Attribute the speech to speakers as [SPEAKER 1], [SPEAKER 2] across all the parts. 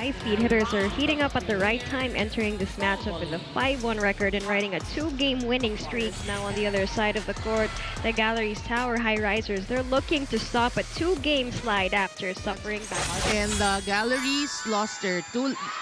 [SPEAKER 1] High Speed Hitters are heating up at the right time, entering this matchup with a 5-1 record and riding a 2-game winning streak. Now on the other side of the court, the Galeries Tower Highrisers, they're looking to stop a 2-game slide after suffering back.
[SPEAKER 2] And Galleries lost their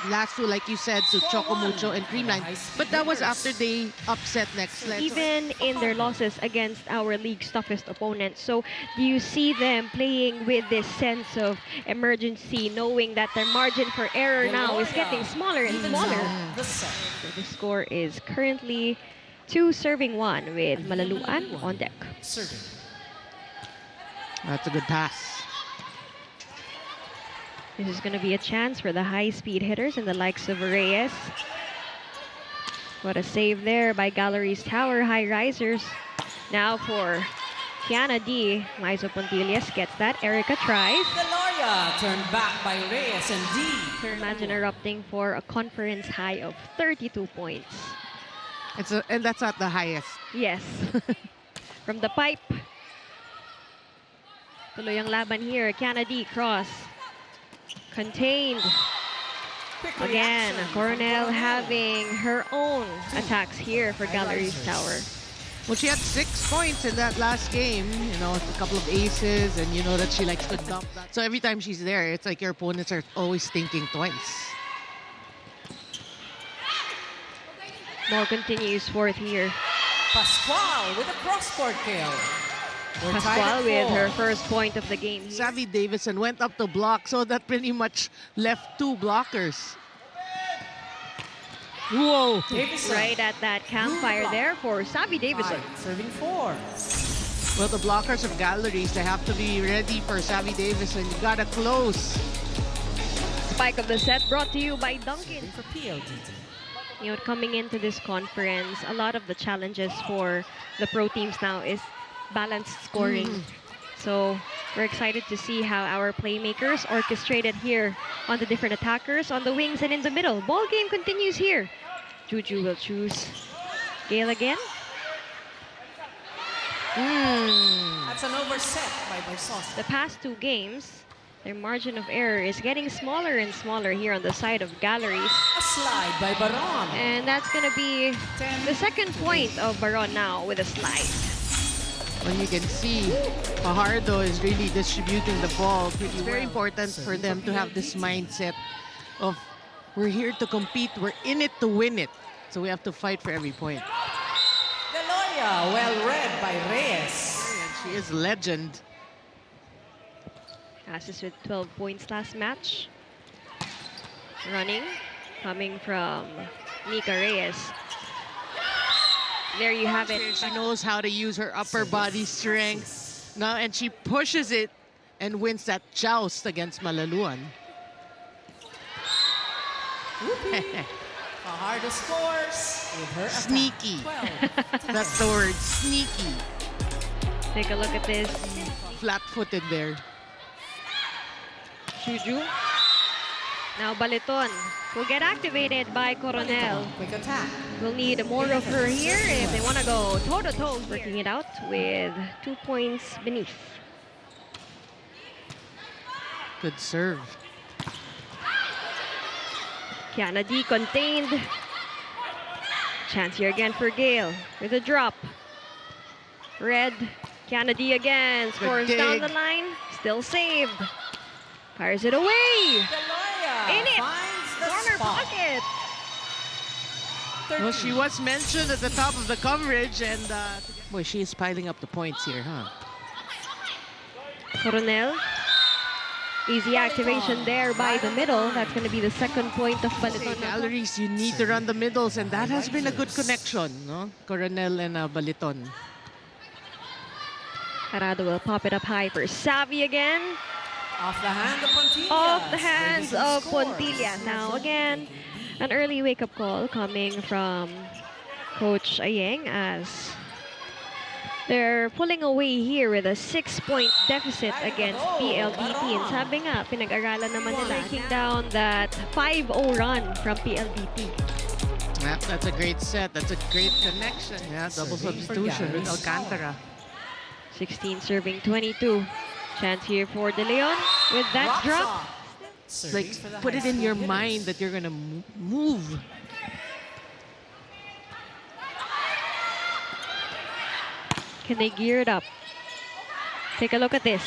[SPEAKER 2] last two, like you said, to Chocomucho and Creamline. But that was after they upset next.
[SPEAKER 1] Even in their losses against our league's toughest opponents. So do you see them playing with this sense of emergency, knowing that their margin for error now is getting smaller and smaller? So the score is currently 2-1 with Malaluan on deck.
[SPEAKER 2] That's a good pass.
[SPEAKER 1] This is going to be a chance for the high-speed hitters and the likes of Reyes. What a save there by Galeries Tower Highrisers. Now for Kiana D. Maizo Pontillas gets that. Erica tries.
[SPEAKER 3] Deloria turned back by Reyes and D.
[SPEAKER 1] Imagine erupting for a conference high of 32 points.
[SPEAKER 2] And that's not the highest.
[SPEAKER 1] Yes. From the pipe. Tuloy ang laban here. Kiana D. cross. Contained. Again, Coronel having her own attacks here for Galeries Tower.
[SPEAKER 2] Well, she had 6 points in that last game. You know, a couple of aces, and you know that she likes to dump that. So every time she's there, it's like your opponents are always thinking twice.
[SPEAKER 1] Ball continues fourth here.
[SPEAKER 3] Pascual with a cross-court kill.
[SPEAKER 1] Pascual with her first point of the game here.
[SPEAKER 2] Savvy Davison went up to block, so that pretty much left 2 blockers. Whoa!
[SPEAKER 3] Davison.
[SPEAKER 1] Right at that campfire there for Savvy Davison.
[SPEAKER 3] Serving 4.
[SPEAKER 2] Well, the blockers of Galleries, they have to be ready for Savvy Davison. You gotta close.
[SPEAKER 1] Spike of the set brought to you by Duncan.
[SPEAKER 3] For PLDT.
[SPEAKER 1] You know, coming into this conference, a lot of the challenges for the pro teams now is balanced scoring. So we're excited to see how our playmakers orchestrated here on the different attackers, on the wings and in the middle. Ball game continues here. Juju will choose Gale again.
[SPEAKER 3] That's an overset by Barsos.
[SPEAKER 1] The past 2 games, their margin of error is getting smaller and smaller here on the side of Galleries.
[SPEAKER 3] A slide by Baron.
[SPEAKER 1] And that's going to be the second point of Baron now with a slide.
[SPEAKER 2] When you can see Fajardo is really distributing the ball pretty well. It's very important for them to have this mindset of we're here to compete, we're in it to win it. So we have to fight for every point.
[SPEAKER 3] Deloria, well read by Reyes.
[SPEAKER 2] She is legend.
[SPEAKER 1] Passes with 12 points last match. Running, coming from Nika Reyes. There you have it.
[SPEAKER 2] She knows how to use her upper body strength now, and she pushes it and wins that joust against Malaluan.
[SPEAKER 3] Fajardo scores with her
[SPEAKER 2] Sneaky. That's the word, sneaky.
[SPEAKER 1] Take a look at this.
[SPEAKER 2] Flat-footed there.
[SPEAKER 1] Juju. Now Baliton will get activated by Coronel.
[SPEAKER 3] Quick attack.
[SPEAKER 1] We'll need more of her here if they want to go toe-to-toe. Working it out with 2 points beneath.
[SPEAKER 2] Good serve.
[SPEAKER 1] Kiana D contained. Chance here again for Gale with a drop. Red. Kiana D again. Scores down the line. Still saved. Fires it away.
[SPEAKER 3] Deloria
[SPEAKER 1] In it.
[SPEAKER 3] finds the
[SPEAKER 1] Corner
[SPEAKER 3] spot.
[SPEAKER 1] pocket.
[SPEAKER 2] Well, she was mentioned at the top of the coverage, and boy, she is piling up the points here, huh?
[SPEAKER 1] Coronel. Easy activation there by the middle. That's going to be the second point of Baliton.
[SPEAKER 2] Galleries, you need to run the middles, and that has been a good connection, no? Coronel and Baliton.
[SPEAKER 1] Arado will pop it up high for Savvy again.
[SPEAKER 3] Off the hand of Pontillas.
[SPEAKER 1] Off the hands
[SPEAKER 3] Davison
[SPEAKER 1] of
[SPEAKER 3] scores.
[SPEAKER 1] Pontillas. Now again, an early wake-up call coming from Coach Ayeng as they're pulling away here with a 6-point deficit against PLDT. And sabi nga, pinag-aralan naman nila breaking down that 5-0 run from PLDT.
[SPEAKER 2] Yeah, that's a great set. That's a great connection. Yeah, double substitution with Alcantara.
[SPEAKER 1] 16 serving 22. Chance here for De Leon with that drop.
[SPEAKER 3] Serving
[SPEAKER 2] like
[SPEAKER 3] for the
[SPEAKER 2] put
[SPEAKER 3] high
[SPEAKER 2] it in
[SPEAKER 3] speed
[SPEAKER 2] your
[SPEAKER 3] hitters.
[SPEAKER 2] mind that you're gonna move.
[SPEAKER 1] Can they gear it up? Take a look at this.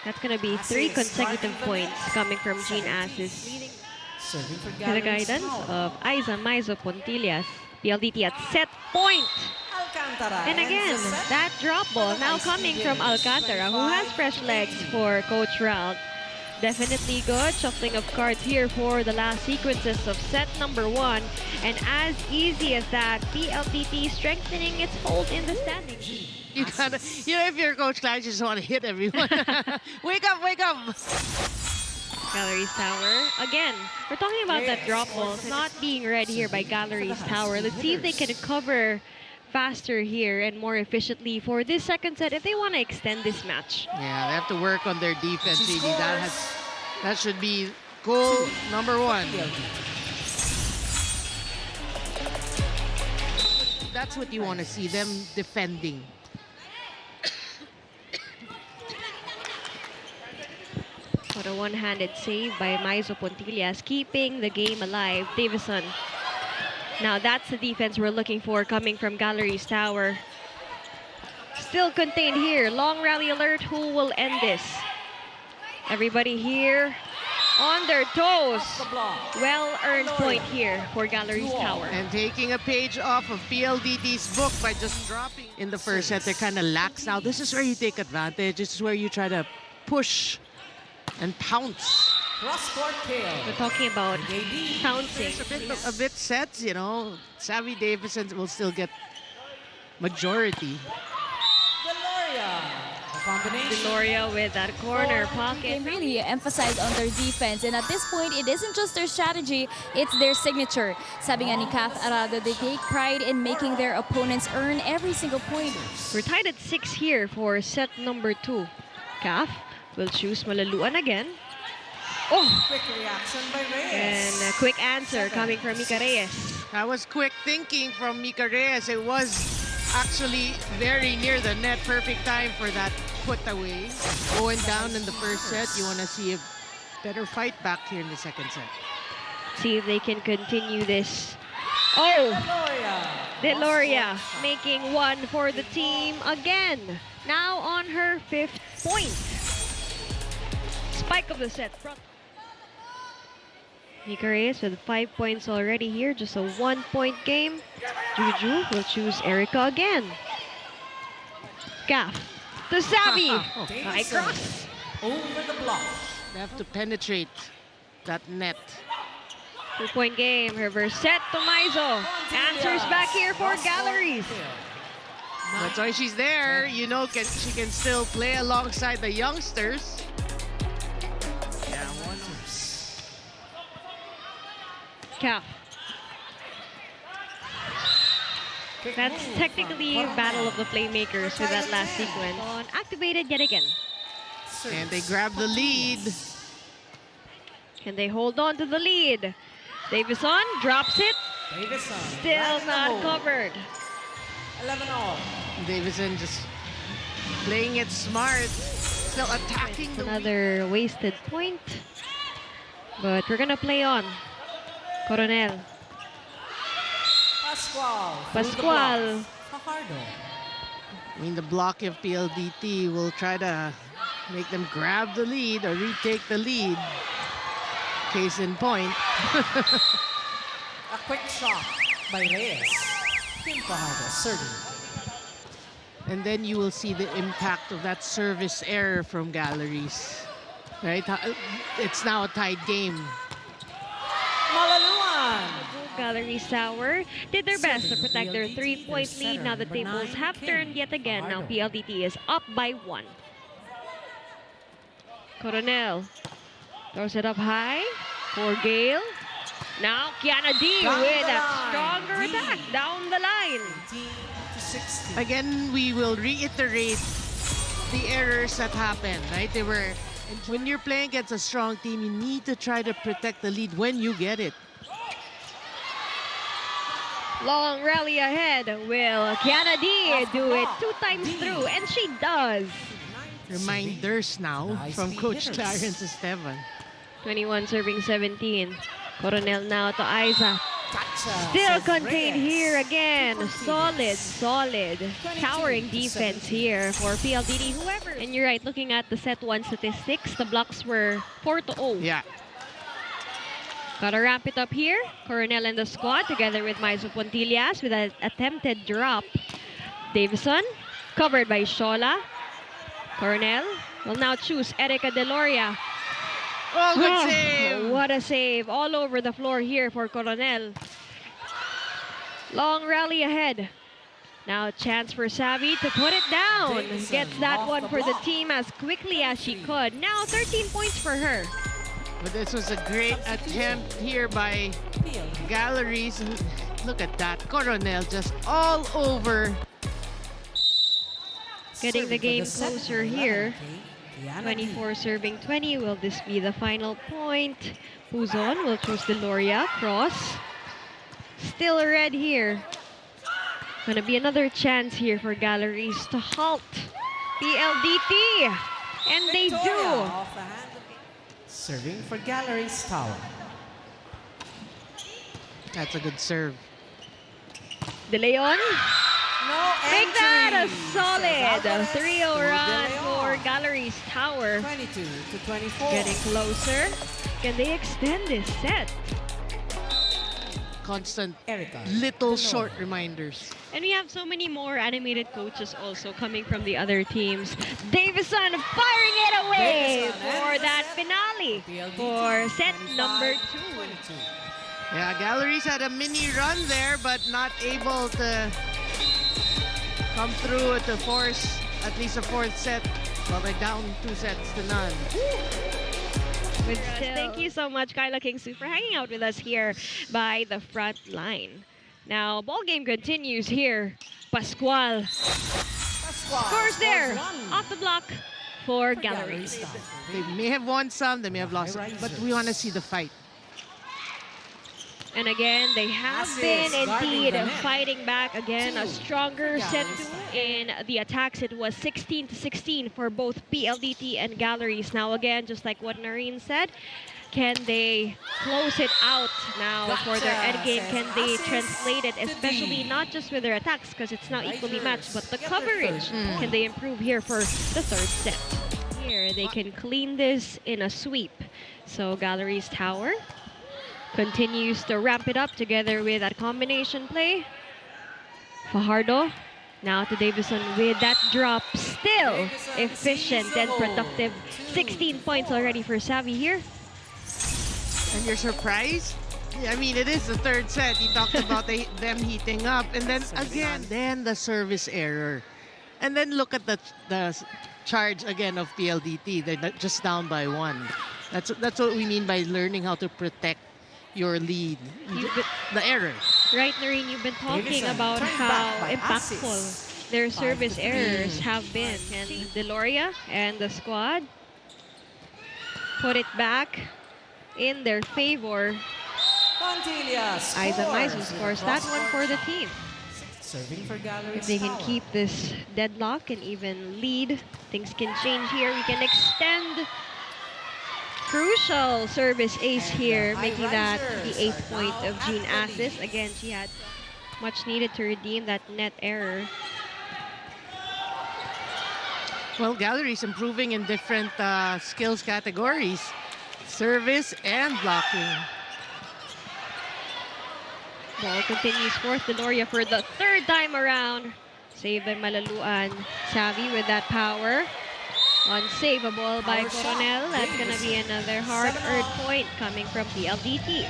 [SPEAKER 1] That's going to be 3 consecutive points coming from Jean Assis, leading
[SPEAKER 3] Serving for
[SPEAKER 1] to the
[SPEAKER 3] Galeries
[SPEAKER 1] guidance
[SPEAKER 3] Tower.
[SPEAKER 1] of Aiza Maizo Pontillas. PLDT at set point.
[SPEAKER 3] Alcantara
[SPEAKER 1] And again,
[SPEAKER 3] ends the set
[SPEAKER 1] that drop ball
[SPEAKER 3] for the
[SPEAKER 1] now
[SPEAKER 3] high speed
[SPEAKER 1] coming from
[SPEAKER 3] hitters,
[SPEAKER 1] Alcantara, who has fresh legs
[SPEAKER 3] 25-18.
[SPEAKER 1] for Coach Ralph. Definitely good. Shuffling of cards here for the last sequences of set number 1. And as easy as that, PLDT strengthening its hold in the standings.
[SPEAKER 2] You gotta, you know, if you're Coach Clarence, you just want to hit everyone. Wake up, wake up!
[SPEAKER 1] Galeries Tower. Again, we're talking about that drop ball not being read here by Galeries Tower. Let's see if they can cover faster here and more efficiently for this second set if they want to extend this match.
[SPEAKER 2] Yeah, they have to work on their defense,
[SPEAKER 3] She
[SPEAKER 2] really. That should be goal number 1. That's what you want to see, them defending.
[SPEAKER 1] What a one-handed save by Maizo Pontillas, keeping the game alive. Davison. Now that's the defense we're looking for coming from Galeries Tower. Still contained here. Long rally alert. Who will end this? Everybody here on their toes. Well-earned point here for Galeries Tower.
[SPEAKER 2] And taking a page off of PLDT's book by just dropping in the first set. They're kind of lax now. This is where you take advantage. This is where you try to push and pounce.
[SPEAKER 3] Cross-court kill.
[SPEAKER 1] We're talking about pouncing.
[SPEAKER 2] A bit sets, you know. Savvy Davison will still get majority.
[SPEAKER 3] Deloria. The combination.
[SPEAKER 1] Deloria with that corner pocket.
[SPEAKER 4] They really emphasize on their defense, and at this point, it isn't just their strategy, it's their signature. Sabi nga ni Kath Arado, they take pride in making their opponents earn every single point.
[SPEAKER 1] We're tied at 6 here for set number 2. Kath will choose Malaluan again. Oh!
[SPEAKER 3] Quick reaction by Reyes.
[SPEAKER 1] And a quick answer coming from Mika Reyes.
[SPEAKER 2] That was quick thinking from Mika Reyes. It was actually very near the net. Perfect time for that put away. Going down in the first set, you want to see a better fight back here in the second set.
[SPEAKER 1] See if they can continue this. Oh! Deloria making 1 for the team again. Now on her 5th point. Spike of the set. Mika Reyes with 5 points already here. Just a 1-point game. Juju will choose Erica again. Gaff to Savvy. High cross.
[SPEAKER 3] Over the block.
[SPEAKER 2] They have to penetrate that net.
[SPEAKER 1] 2-point game. Reverse set to Maizo. Answers back here for Galleries.
[SPEAKER 2] That's why she's there. You know, she can still play alongside the youngsters. Yeah, one.
[SPEAKER 1] Calf. That's technically battle of the playmakers with that last sequence. Activated yet again.
[SPEAKER 2] And they grab the lead.
[SPEAKER 1] Can they hold on to the lead? Davison drops it.
[SPEAKER 3] Davison.
[SPEAKER 1] Still not covered.
[SPEAKER 3] 11-all.
[SPEAKER 2] Davison just playing it smart. Still attacking the
[SPEAKER 1] Another wasted point. But we're gonna play on. Coronel. Pascual.
[SPEAKER 3] Fajardo.
[SPEAKER 2] I mean, the block of PLDT will try to make them grab the lead or retake the lead. Case in point.
[SPEAKER 3] A quick shot by Reyes. Kim Fajardo serving.
[SPEAKER 2] And then you will see the impact of that service error from Galleries. Right? It's now a tied game.
[SPEAKER 3] Malaluan.
[SPEAKER 1] Galeries Tower did their best to protect their 3-point lead. Now the tables have turned yet again. Now PLDT is up by 1. Coronel throws it up high for Gale. Now Kiana D
[SPEAKER 3] Down
[SPEAKER 1] with
[SPEAKER 3] the
[SPEAKER 1] that
[SPEAKER 3] line.
[SPEAKER 1] stronger
[SPEAKER 3] D.
[SPEAKER 1] attack down the line.
[SPEAKER 3] 18-16.
[SPEAKER 2] Again, we will reiterate the errors that happened, right? They were, when you're playing against a strong team, you need to try to protect the lead when you get it.
[SPEAKER 1] Long rally ahead. Will Kiana D do it 2 times through? And she does.
[SPEAKER 2] Reminders now
[SPEAKER 3] High
[SPEAKER 2] from
[SPEAKER 3] speed
[SPEAKER 2] Coach
[SPEAKER 3] hitters.
[SPEAKER 2] Clarence Esteban.
[SPEAKER 1] 21 serving 17. Coronel now to Aiza.
[SPEAKER 3] Gotcha,
[SPEAKER 1] Still
[SPEAKER 3] says
[SPEAKER 1] contained
[SPEAKER 3] Reyes.
[SPEAKER 1] here again.
[SPEAKER 3] Continues.
[SPEAKER 1] Solid. Towering
[SPEAKER 3] 22 to
[SPEAKER 1] defense
[SPEAKER 3] 17.
[SPEAKER 1] here for PLDT. Whoever. And you're right, looking at the set 1 statistics, the blocks were 4-0.
[SPEAKER 2] Yeah.
[SPEAKER 1] Gotta ramp it up here. Coronel and the squad together with Maiso Pontillas with an attempted drop. Davison covered by Shola. Coronel will now choose Erica Deloria.
[SPEAKER 2] Oh, good save.
[SPEAKER 1] What a save. All over the floor here for Coronel. Long rally ahead. Now a chance for Savvy to put it down.
[SPEAKER 3] Davison
[SPEAKER 1] Gets that
[SPEAKER 3] off
[SPEAKER 1] one
[SPEAKER 3] the
[SPEAKER 1] for the
[SPEAKER 3] block.
[SPEAKER 1] team as quickly as she could. Now 13 points for her.
[SPEAKER 2] But this was a great attempt here by
[SPEAKER 3] PLDT.
[SPEAKER 2] Galeries. Look at that. Coronel just all over.
[SPEAKER 1] Getting the
[SPEAKER 3] Serving for
[SPEAKER 1] game
[SPEAKER 3] set,
[SPEAKER 1] closer
[SPEAKER 3] 11,
[SPEAKER 1] here.
[SPEAKER 3] Diana
[SPEAKER 1] 24 serving 20. Will this be the final point? Puzon will choose Deloria. Cross. Still red here. Gonna be another chance here for Galleries to halt PLDT. And they
[SPEAKER 3] Victoria
[SPEAKER 1] do.
[SPEAKER 3] off the hand of- Serving for Galeries Tower.
[SPEAKER 2] That's a good serve.
[SPEAKER 1] De Leon.
[SPEAKER 3] No
[SPEAKER 1] Make that a
[SPEAKER 3] entry,
[SPEAKER 1] solid
[SPEAKER 3] says Alvarez
[SPEAKER 1] 3-0
[SPEAKER 3] to
[SPEAKER 1] run
[SPEAKER 3] De
[SPEAKER 1] for
[SPEAKER 3] Leon.
[SPEAKER 1] Galleries Tower.
[SPEAKER 3] 22 to 24.
[SPEAKER 1] Getting closer. Can they extend this set?
[SPEAKER 2] Constant
[SPEAKER 3] Erica.
[SPEAKER 2] little
[SPEAKER 3] Deloria.
[SPEAKER 2] short reminders.
[SPEAKER 1] And we have so many more animated coaches also coming from the other teams. Davison firing it away
[SPEAKER 3] Davison
[SPEAKER 1] for
[SPEAKER 3] and the
[SPEAKER 1] that
[SPEAKER 3] set.
[SPEAKER 1] finale
[SPEAKER 3] PLDT,
[SPEAKER 1] for set
[SPEAKER 3] 25,
[SPEAKER 1] number 2.
[SPEAKER 3] 22.
[SPEAKER 2] Yeah, Galleries had a mini run there, but not able to come through to force at least a fourth set. Well, they're down 2-0.
[SPEAKER 1] With thank you so much, Kyla Kingsu, for hanging out with us here by the front line. Now, ball game continues here. Pascual scores there off the block for Galleries.
[SPEAKER 2] They may have won some, they may have lost some, but we want to see the fight.
[SPEAKER 1] And again, they have
[SPEAKER 3] Masses
[SPEAKER 1] been
[SPEAKER 3] guarding
[SPEAKER 1] indeed
[SPEAKER 3] the net.
[SPEAKER 1] fighting back again. A
[SPEAKER 3] Two.
[SPEAKER 1] stronger set
[SPEAKER 3] Galleries.
[SPEAKER 1] two in the attacks. It was 16-16 for both PLDT and Galleries. Now again, just like what Noreen said, can they close it out now for their
[SPEAKER 3] Gotcha,
[SPEAKER 1] end game?
[SPEAKER 3] says
[SPEAKER 1] Can they
[SPEAKER 3] assist
[SPEAKER 1] translate it,
[SPEAKER 3] to
[SPEAKER 1] especially
[SPEAKER 3] D.
[SPEAKER 1] not just with their attacks because it's not equally matched, but the
[SPEAKER 3] Get their
[SPEAKER 1] coverage.
[SPEAKER 3] third
[SPEAKER 1] Can they improve here for the third set? Here, they can clean this in a sweep. So Galleries Tower continues to ramp it up together with that combination play. Fajardo now to Davison with that drop. Still
[SPEAKER 3] Davison
[SPEAKER 1] efficient
[SPEAKER 3] sees
[SPEAKER 1] and
[SPEAKER 3] the
[SPEAKER 1] productive.
[SPEAKER 3] goal.
[SPEAKER 1] 16 points
[SPEAKER 3] 2-4.
[SPEAKER 1] already for Savvy here.
[SPEAKER 2] And you're surprised? Yeah, I mean, it is the third set. You talked about them heating up. And then again, then the service error. And then look at the charge again of PLDT. They're just down by 1. That's what we mean by learning how to protect your lead. The error.
[SPEAKER 1] Right, Noreen, you've been talking
[SPEAKER 3] Davison
[SPEAKER 1] about
[SPEAKER 3] turned
[SPEAKER 1] how
[SPEAKER 3] back by
[SPEAKER 1] impactful
[SPEAKER 3] assist.
[SPEAKER 1] their
[SPEAKER 3] 5-3.
[SPEAKER 1] service errors have been. And Deloria and the squad put it back in their favor.
[SPEAKER 3] Pontilia
[SPEAKER 1] Aiza Maizu
[SPEAKER 3] with
[SPEAKER 1] scores
[SPEAKER 3] a
[SPEAKER 1] that
[SPEAKER 3] cross
[SPEAKER 1] one for the
[SPEAKER 3] court.
[SPEAKER 1] team.
[SPEAKER 3] Serving for Galleries
[SPEAKER 1] If they can
[SPEAKER 3] Tower.
[SPEAKER 1] keep this deadlock and even lead, things can change here. We can extend. Crucial service ace
[SPEAKER 3] And
[SPEAKER 1] here,
[SPEAKER 3] the
[SPEAKER 1] making that the
[SPEAKER 3] Highrisers
[SPEAKER 1] 8th
[SPEAKER 3] are
[SPEAKER 1] point
[SPEAKER 3] now
[SPEAKER 1] of
[SPEAKER 3] at
[SPEAKER 1] Jean
[SPEAKER 3] the
[SPEAKER 1] Assis.
[SPEAKER 3] lead.
[SPEAKER 1] Again, she had much needed to redeem that net error.
[SPEAKER 2] Well, Galleries improving in different skills categories. Service and blocking.
[SPEAKER 1] Ball continues forth. Deloria for the third time around. Saved by Malaluan. Savvy with that power. Unsavable by
[SPEAKER 3] Power shot.
[SPEAKER 1] Coronel. That's going to be another hard-earned point coming from PLDT.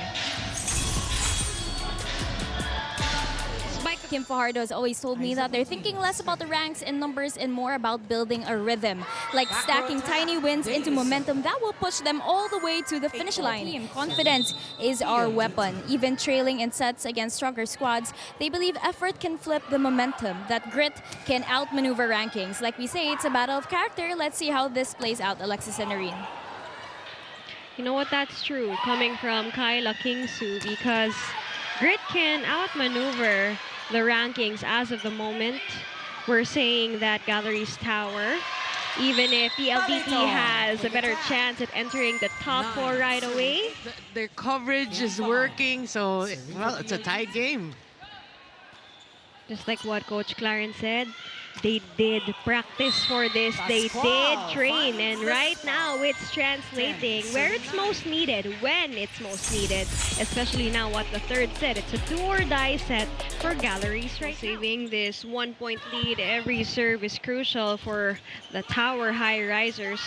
[SPEAKER 4] Kim Fajardo has always told me that they're thinking less about the ranks and numbers and more about building a rhythm, like stacking tiny wins into momentum that will push them all the way to the finish line. Confidence is our weapon. Even trailing in sets against stronger squads, they believe effort can flip the momentum, that grit can outmaneuver rankings. Like we say, it's a battle of character. Let's see how this plays out, Alexis and Noreen.
[SPEAKER 1] You know what? That's true. Coming from Kyla Kingsu, because grit can outmaneuver the rankings as of the moment. We're saying that Galleries Tower Even if PLDT has a better chance at entering the top 4 right away.
[SPEAKER 2] Their coverage is working, so, well, it's a tied game.
[SPEAKER 1] Just like what Coach Clarence said, they did practice for this, they did train, and right now it's translating where it's most needed, when it's most needed, especially now what the third set. It's a do-or-die set for Galleries right now. Saving this 1-point lead, every serve is crucial for the Tower Highrisers.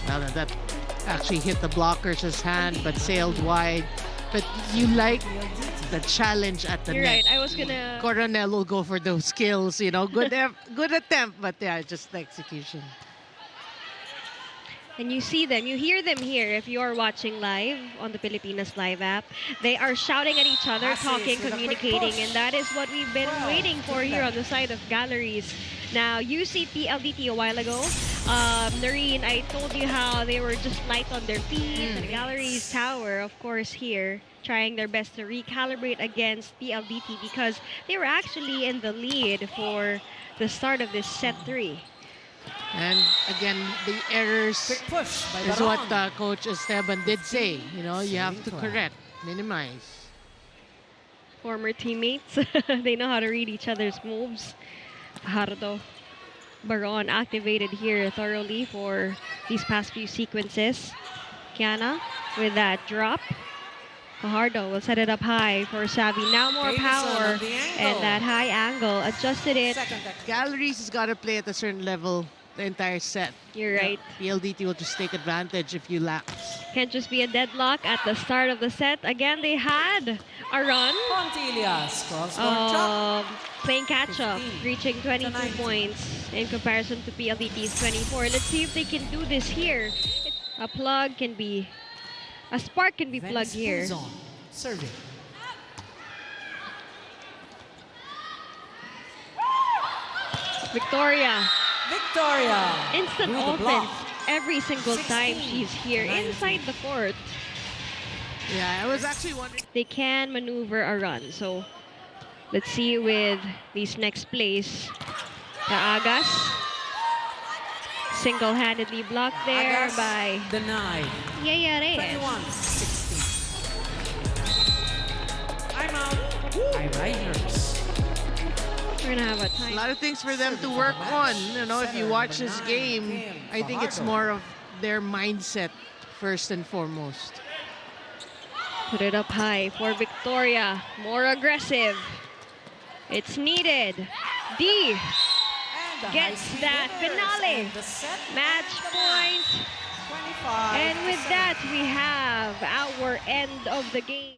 [SPEAKER 2] Well, that actually hit the blocker's hand but sailed wide. But you like the challenge at the
[SPEAKER 1] You're
[SPEAKER 2] net.
[SPEAKER 1] right, I was gonna...
[SPEAKER 2] Coronel will go for those skills, you know. Good attempt, but yeah, just the execution.
[SPEAKER 1] And you see them, you hear them here if you're watching live on the Pilipinas Live app. They are shouting at each other, talking, communicating, and that is what we've been waiting for here on the side of Galleries. Now, you see PLDT a while ago. Noreen, I told you how they were just light on their feet. And Galeries Tower, of course, here, trying their best to recalibrate against PLDT because they were actually in the lead for the start of this set 3.
[SPEAKER 2] And again, the errors
[SPEAKER 3] Quick push by
[SPEAKER 2] is
[SPEAKER 3] Baron.
[SPEAKER 2] what Coach Esteban did say. You know, you have to correct, minimize.
[SPEAKER 1] Former teammates, they know how to read each other's moves. Fajardo, Baron activated here thoroughly for these past few sequences. Kiana with that drop. Fajardo will set it up high for Savvy. Now more
[SPEAKER 3] Davison
[SPEAKER 1] power
[SPEAKER 3] on the angle.
[SPEAKER 1] and that high angle. Adjusted it.
[SPEAKER 2] Galleries has got to play at a certain level the entire set.
[SPEAKER 1] You're right.
[SPEAKER 2] PLDT will just take advantage if you laps.
[SPEAKER 1] Can't just be a deadlock at the start of the set. Again, they had a run.
[SPEAKER 3] Pontilias, cross-court drop.
[SPEAKER 1] Playing catch-up,
[SPEAKER 3] 15
[SPEAKER 1] reaching 22
[SPEAKER 3] to 19.
[SPEAKER 1] points in comparison to PLDT's 24. Let's see if they can do this here. A plug can be, a spark can be plugged here.
[SPEAKER 3] Luzon, serving.
[SPEAKER 1] Victoria,
[SPEAKER 3] Victoria.
[SPEAKER 1] instant
[SPEAKER 3] through the
[SPEAKER 1] offense
[SPEAKER 3] block.
[SPEAKER 1] every single time
[SPEAKER 3] 16
[SPEAKER 1] she's here
[SPEAKER 3] to 19.
[SPEAKER 1] inside the court.
[SPEAKER 2] Yeah, I was actually wondering.
[SPEAKER 1] They can maneuver a run. So let's see with these next plays. The Agas single-handedly blocked there
[SPEAKER 3] Agas
[SPEAKER 1] by
[SPEAKER 3] denied.
[SPEAKER 1] Yaya Reyes.
[SPEAKER 3] 21-16. I'm out. Highrisers.
[SPEAKER 1] We're gonna have a
[SPEAKER 2] A
[SPEAKER 1] time.
[SPEAKER 2] lot of things for them to work on. You know, if you watch this game, I think it's more of their mindset first and foremost.
[SPEAKER 1] Put it up high for Victoria. More aggressive. It's needed. D
[SPEAKER 3] And the
[SPEAKER 1] gets
[SPEAKER 3] high-speed
[SPEAKER 1] that
[SPEAKER 3] hitters
[SPEAKER 1] finale.
[SPEAKER 3] and the set
[SPEAKER 1] Match
[SPEAKER 3] and the
[SPEAKER 1] point.
[SPEAKER 3] 25
[SPEAKER 1] And with
[SPEAKER 3] to
[SPEAKER 1] that, we have our end of the game.